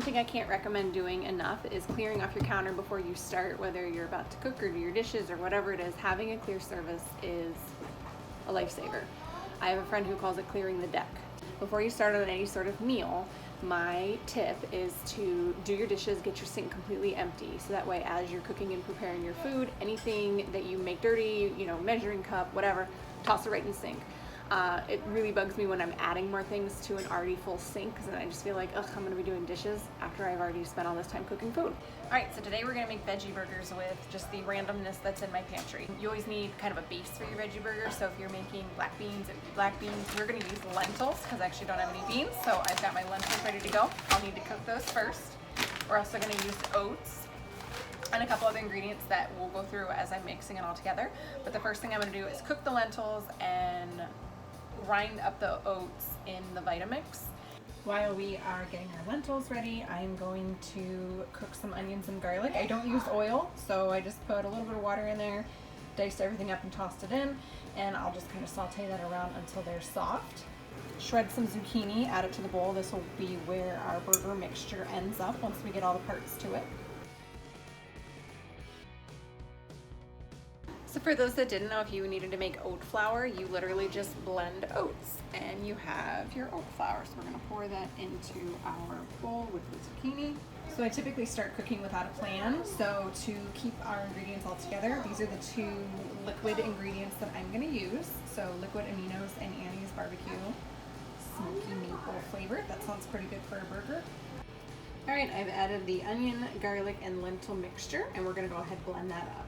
thing I can't recommend doing enough is clearing off your counter before you start, whether you're about to cook or do your dishes or whatever it is. Having a clear surface is a lifesaver. I have a friend who calls it clearing the deck. Before you start on any sort of meal, my tip is to do your dishes, get your sink completely empty. So that way, as you're cooking and preparing your food, anything that you make dirty, you know, measuring cup, whatever, toss it right in the sink. It really bugs me when I'm adding more things to an already full sink, because then I just feel like, ugh, I'm gonna be doing dishes after I've already spent all this time cooking food. All right, so today we're gonna make veggie burgers with just the randomness that's in my pantry. You always need kind of a base for your veggie burger, so if you're making black beans, it would be black beans. We're gonna use lentils, because I actually don't have any beans, so I've got my lentils ready to go. I'll need to cook those first. We're also gonna use oats and a couple other ingredients that we'll go through as I'm mixing it all together. But the first thing I'm gonna do is cook the lentils and grind up the oats in the Vitamix. While we are getting our lentils ready, I'm going to cook some onions and garlic. I don't use oil, so I just put a little bit of water in there, diced everything up and tossed it in, and I'll just kind of saute that around until they're soft. Shred some zucchini, add it to the bowl. This will be where our burger mixture ends up once we get all the parts to it. So for those that didn't know, if you needed to make oat flour, you literally just blend oats and you have your oat flour. So we're gonna pour that into our bowl with the zucchini. So I typically start cooking without a plan. So to keep our ingredients all together, these are the two liquid ingredients that I'm gonna use. So liquid aminos and Annie's barbecue smoky maple flavor. That sounds pretty good for a burger. All right, I've added the onion, garlic, and lentil mixture, and we're gonna go ahead and blend that up.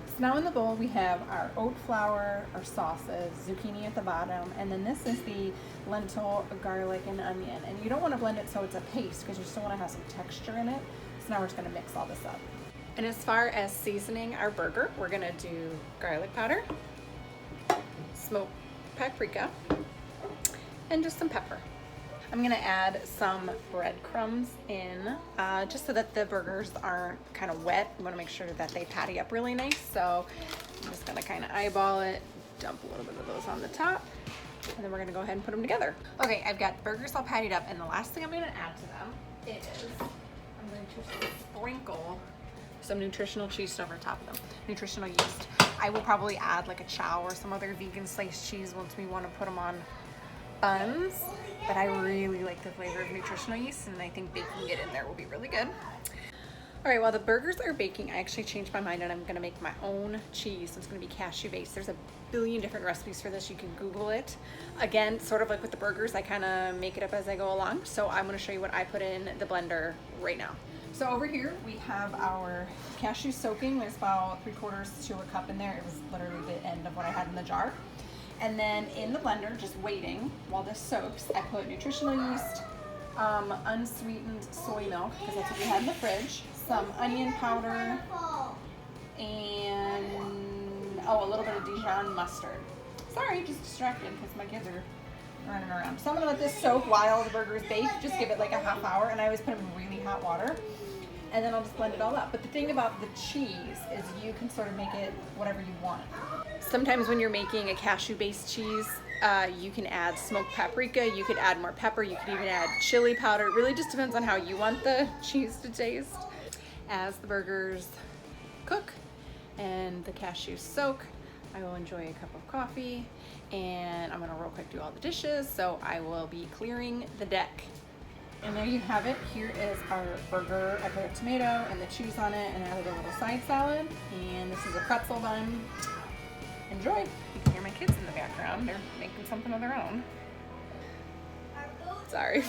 So now in the bowl we have our oat flour, our sauces, zucchini at the bottom, and then this is the lentil, garlic, and onion. And you don't want to blend it so it's a paste because you still want to have some texture in it. So now we're just going to mix all this up. And as far as seasoning our burger, we're going to do garlic powder, smoked paprika, and just some pepper. I'm gonna add some breadcrumbs in just so that the burgers aren't kind of wet. You wanna make sure that they patty up really nice. So I'm just gonna kind of eyeball it, dump a little bit of those on the top, and then we're gonna go ahead and put them together. Okay, I've got the burgers all pattied up, and the last thing I'm gonna add to them is I'm going to sprinkle some nutritional cheese over top of them, nutritional yeast. I will probably add like a chow or some other vegan sliced cheese once we wanna put them on buns, but I really like the flavor of nutritional yeast, and I think baking it in there will be really good. All right, while the burgers are baking, I actually changed my mind and I'm gonna make my own cheese. So it's gonna be cashew based. There's a billion different recipes for this. You can Google it. Again, sort of like with the burgers, I kind of make it up as I go along. So I'm gonna show you what I put in the blender right now. So over here, we have our cashew soaking. There's about 3/4 to a cup in there. It was literally the end of what I had in the jar. And then in the blender, just waiting while this soaks, I put nutritional yeast, unsweetened soy milk, because that's what we had in the fridge, some onion powder, and a little bit of Dijon mustard. Sorry, just distracted because my kids are running around. So I'm gonna let this soak while the burgers bake. Just give it like a half hour, and I always put them in really hot water. And then I'll just blend it all up. But the thing about the cheese is you can sort of make it whatever you want. Sometimes when you're making a cashew-based cheese, you can add smoked paprika, you could add more pepper, you could even add chili powder. It really just depends on how you want the cheese to taste. As the burgers cook and the cashews soak, I will enjoy a cup of coffee, and I'm gonna real quick do all the dishes, so I will be clearing the deck. And there you have it. Here is our burger. I put a tomato and the cheese on it, and added a little side salad. And this is a pretzel bun. Enjoy. You can hear my kids in the background. They're making something of their own. Sorry.